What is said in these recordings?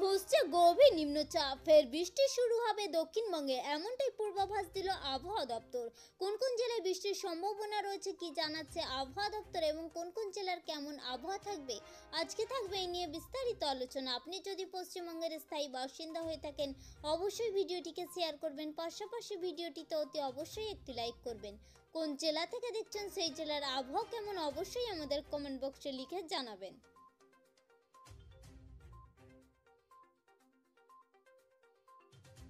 ঘুষছে গভীর নিম্নচাপ, ফের বৃষ্টি শুরু হবে দক্ষিণবঙ্গে, এমনটাই পূর্বাভাস দিল আবহাওয়া দপ্তর। কোন কোন জেলায় বৃষ্টির সম্ভাবনা রয়েছে কি জানাচ্ছে আবহাওয়া দপ্তর এবং কোন কোন জেলার কেমন আবহাওয়া থাকবে, আজকে থাকবে এই নিয়ে বিস্তারিত আলোচনা। আপনি যদি পশ্চিমবঙ্গের স্থায়ী বাসিন্দা হয়ে থাকেন অবশ্যই ভিডিওটিকে শেয়ার করবেন, পাশাপাশি ভিডিওটিতে অতি অবশ্যই একটি লাইক করবেন। কোন জেলা থেকে দেখছেন সেই জেলার আবহাওয়া কেমন অবশ্যই আমাদের কমেন্ট বক্সে লিখে জানাবেন।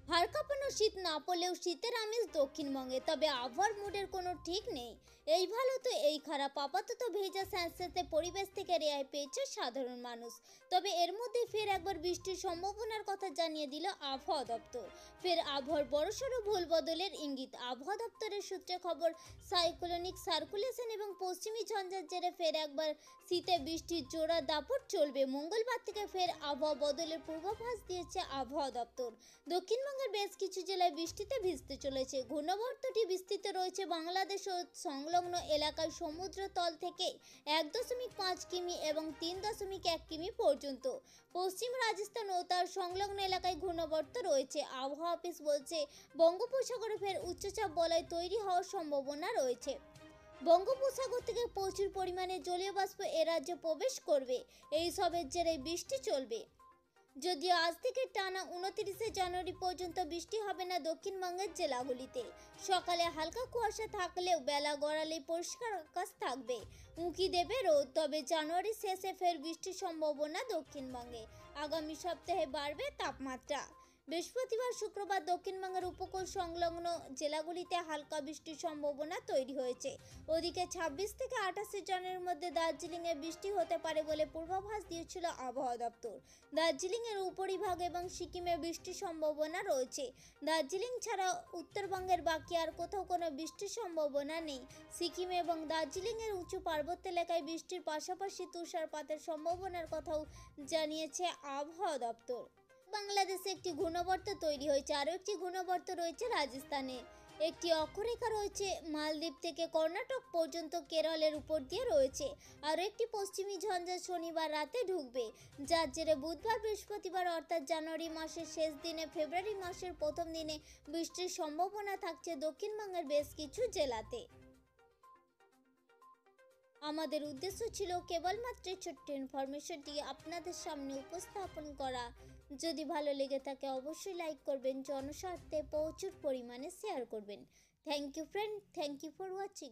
হাড় কাঁপানো শীত না পড়লেও শীতের আমেজ দক্ষিণবঙ্গে, তবে আবহাওয়ার মুডের কোনো ঠিক নেই। এই ভালো তো এই খারাপ, আপাতত ভেজা স্যাঁতস্যাঁতে পরিবেশ থেকে রেহাই পেয়েছে সাধারণ মানুষ। তবে এর মধ্যে ফের একবার বৃষ্টির সম্ভাবনার কথা জানিয়ে দিল আবহাওয়া দপ্তর। ফের আবহাওয়ার বড়সড় ভুল বদলের ইঙ্গিত। আবহাওয়া দপ্তরের সূত্রে খবর, সাইক্লোনিক সার্কুলেশন এবং পশ্চিমী ঝঞ্ঝার জেরে ফের একবার শীতে বৃষ্টির জোড়া দাপট চলবে। মঙ্গলবার থেকে ফের আবহাওয়া বদলের পূর্বাভাস দিয়েছে আবহাওয়া দপ্তর। দক্ষিণবঙ্গের বেশ কিছু জেলায় বৃষ্টিতে ভিজতে চলেছে। ঘূর্ণাবর্তটি বিস্তৃত রয়েছে বাংলাদেশ ও সংলগ্ন এলাকায় সমুদ্র তল থেকে 1.5 কিমি এবং 3.1 কিমি পর্যন্ত। পশ্চিম রাজস্থান ও তার সংলগ্ন এলাকায় ঘূর্ণাবর্ত রয়েছে। আবহাওয়া অফিস বলছে, বঙ্গোপসাগরে ফের উচ্চচাপ বলয় তৈরি হওয়ার সম্ভাবনা রয়েছে। বঙ্গোপসাগর থেকে প্রচুর পরিমাণে জলীয় বাষ্প এ রাজ্যে প্রবেশ করবে। এই সবের জেরে বৃষ্টি চলবে। যদিও আজ থেকে টানা 29 জানুয়ারি পর্যন্ত বৃষ্টি হবে না দক্ষিণবঙ্গের জেলাগুলিতে। সকালে হালকা কুয়াশা থাকলেও বেলা গড়ালেই পরিষ্কার আকাশ থাকবে, উঁকি দেবে রোদ। তবে জানুয়ারির শেষে ফের বৃষ্টির সম্ভাবনা দক্ষিণবঙ্গে। আগামী সপ্তাহে বাড়বে তাপমাত্রা। বৃহস্পতিবার শুক্রবার দক্ষিণবঙ্গের উপকূল সংলগ্ন জেলাগুলিতে হালকা বৃষ্টির সম্ভাবনা তৈরি হয়েছে। ওদিকে 26 থেকে 28 জানুয়ারির মধ্যে দার্জিলিংয়ে বৃষ্টি হতে পারে বলে পূর্বাভাস দিয়েছিল আবহাওয়া দপ্তর। দার্জিলিংয়ের উপরিভাগ এবং সিকিমে বৃষ্টির সম্ভাবনা রয়েছে। দার্জিলিং ছাড়া উত্তরবঙ্গের বাকি আর কোথাও কোনো বৃষ্টির সম্ভাবনা নেই। সিকিম এবং দার্জিলিংয়ের উঁচু পার্বত্য এলাকায় বৃষ্টির পাশাপাশি তুষারপাতের সম্ভাবনার কথাও জানিয়েছে আবহাওয়া দপ্তর। বাংলাদেশে একটি ঘূর্ণাবর্ত তৈরি হয়েছে, আরও একটি ঘূর্ণাবর্ত রয়েছে রাজস্থানে। একটি অক্ষরেখা রয়েছে মালদ্বীপ থেকে কর্ণাটক পর্যন্ত কেরলের উপর দিয়ে রয়েছে। আরও একটি পশ্চিমী ঝঞ্ঝা শনিবার রাতে ঢুকবে, যার জেরে বুধবার বৃহস্পতিবার অর্থাৎ জানুয়ারি মাসের শেষ দিনে ফেব্রুয়ারি মাসের প্রথম দিনে বৃষ্টির সম্ভাবনা থাকছে দক্ষিণবঙ্গের বেশ কিছু জেলাতে। আমাদের উদ্দেশ্য ছিল কেবলমাত্র ছোট্ট ইনফরমেশনটি আপনাদের সামনে উপস্থাপন করা। যদি ভালো লেগে থাকে অবশ্যই লাইক করবেন, জনস্বার্থে প্রচুর পরিমাণে শেয়ার করবেন। Thank you friend, thank you for watching.